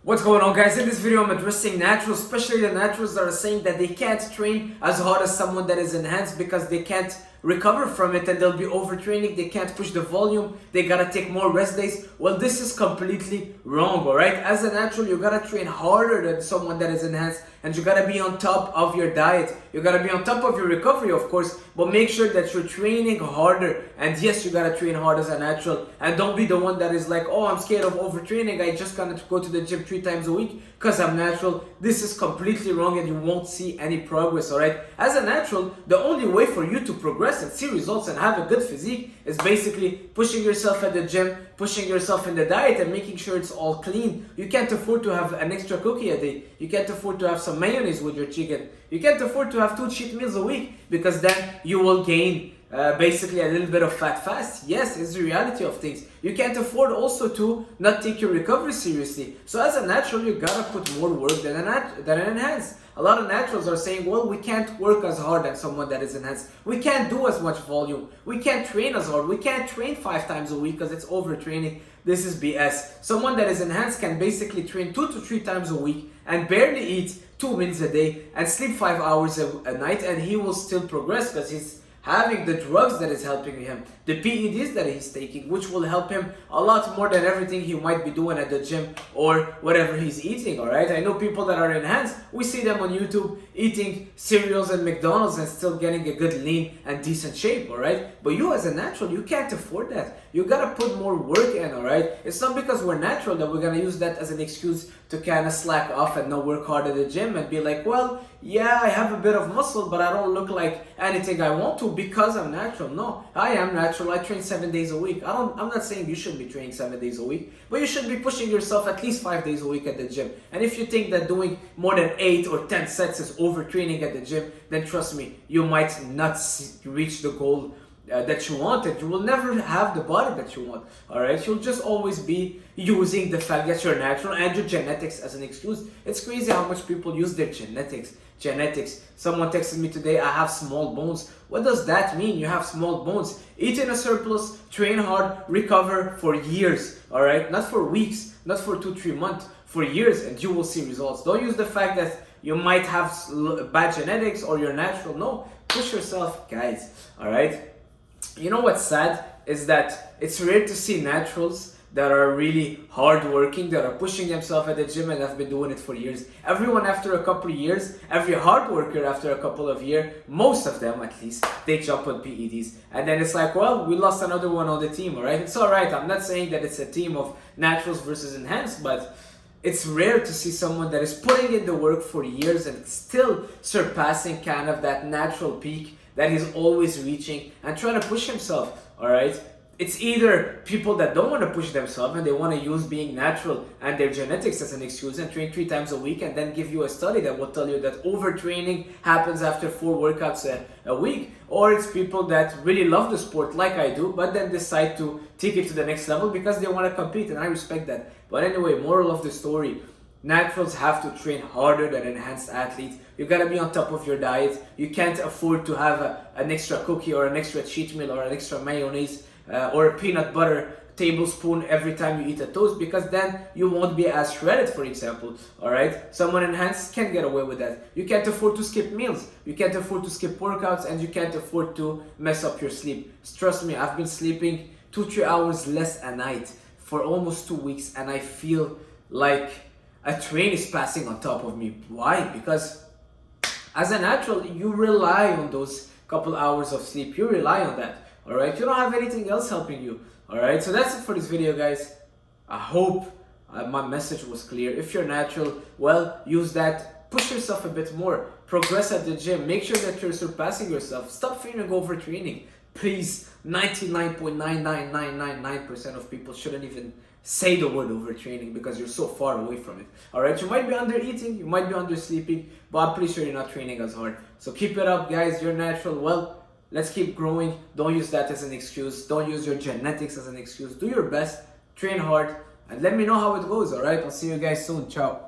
What's going on, guys? In this video I'm addressing naturals, especially the naturals that are saying that they can't train as hard as someone that is enhanced because they can't recover from it and they'll be overtraining, they can't push the volume, they gotta take more rest days. Well, this is completely wrong, alright? As a natural, you gotta train harder than someone that is enhanced, and you gotta be on top of your diet. You gotta be on top of your recovery, of course, but make sure that you're training harder. And yes, you gotta train hard as a natural, and don't be the one that is like, oh, I'm scared of overtraining, I just gotta go to the gym 3 times a week because I'm natural. This is completely wrong and you won't see any progress, alright? As a natural, the only way for you to progress and see results and have a good physique is basically pushing yourself at the gym, pushing yourself in the diet and making sure it's all clean. You can't afford to have an extra cookie a day. You can't afford to have some mayonnaise with your chicken. You can't afford to have 2 cheat meals a week because then you will gain basically a little bit of fat fast. Yes, it's the reality of things. You can't afford also to not take your recovery seriously. So as a natural, you gotta put more work than an enhanced. A lot of naturals are saying, well, we can't work as hard as someone that is enhanced. We can't do as much volume. We can't train as hard. We can't train 5 times a week because it's overtraining. This is BS. Someone that is enhanced can basically train 2 to 3 times a week and barely eat 2 meals a day and sleep 5 hours a night, and he will still progress because he's having the drugs that is helping him, the PEDs that he's taking, which will help him a lot more than everything he might be doing at the gym or whatever he's eating, alright? I know people that are enhanced, we see them on YouTube eating cereals and McDonald's and still getting a good lean and decent shape, alright? But you as a natural, you can't afford that. You gotta put more work in, alright? It's not because we're natural that we're gonna use that as an excuse to kind of slack off and not work hard at the gym and be like, well, yeah, I have a bit of muscle, but I don't look like anything I want to because I'm natural. No, I am natural. I train 7 days a week. I'm not saying you should be training 7 days a week, but you should be pushing yourself at least 5 days a week at the gym. And if you think that doing more than 8 or 10 sets is overtraining at the gym, then trust me, you might not reach the goal that you wanted. You will never have the body that you want, alright? You'll just always be using the fact that you're natural and your genetics as an excuse. It's crazy how much people use their genetics. Someone texted me today, I have small bones. What does that mean? You have small bones. Eat in a surplus, train hard, recover for years, alright? Not for weeks, not for 2-3 months, for years, and you will see results. Don't use the fact that you might have bad genetics or you're natural. No, push yourself, guys, alright? You know what's sad is that it's rare to see naturals that are really hardworking, that are pushing themselves at the gym and have been doing it for years. Everyone after a couple of years, every hard worker after a couple of years, most of them at least, they jump on PEDs. And then it's like, well, we lost another one on the team, alright? It's alright, I'm not saying that it's a team of naturals versus enhanced, but it's rare to see someone that is putting in the work for years and still surpassing kind of that natural peak that he's always reaching and trying to push himself, alright? It's either people that don't want to push themselves and they want to use being natural and their genetics as an excuse and train 3 times a week and then give you a study that will tell you that overtraining happens after 4 workouts a week, or it's people that really love the sport like I do but then decide to take it to the next level because they want to compete, and I respect that. But anyway, moral of the story, naturals have to train harder than enhanced athletes. You gotta be on top of your diet. You can't afford to have an extra cookie or an extra cheat meal or an extra mayonnaise or a peanut butter tablespoon every time you eat a toast, because then you won't be as shredded, for example, alright? Someone enhanced can get away with that. You can't afford to skip meals. You can't afford to skip workouts, and you can't afford to mess up your sleep. Trust me, I've been sleeping 2-3 hours less a night for almost 2 weeks, and I feel like a train is passing on top of me. Why? Because as a natural, you rely on those couple hours of sleep. You rely on that, alright? You don't have anything else helping you, alright? So that's it for this video, guys. I hope my message was clear. If you're natural, well, use that. Push yourself a bit more. Progress at the gym. Make sure that you're surpassing yourself. Stop fearing overtraining. Please, 99.99999% of people shouldn't even say the word overtraining because you're so far away from it. Alright, you might be under eating, you might be under sleeping, but I'm pretty sure you're not training as hard. So keep it up, guys. You're natural. Well, let's keep growing. Don't use that as an excuse. Don't use your genetics as an excuse. Do your best, train hard, and let me know how it goes. Alright, I'll see you guys soon. Ciao.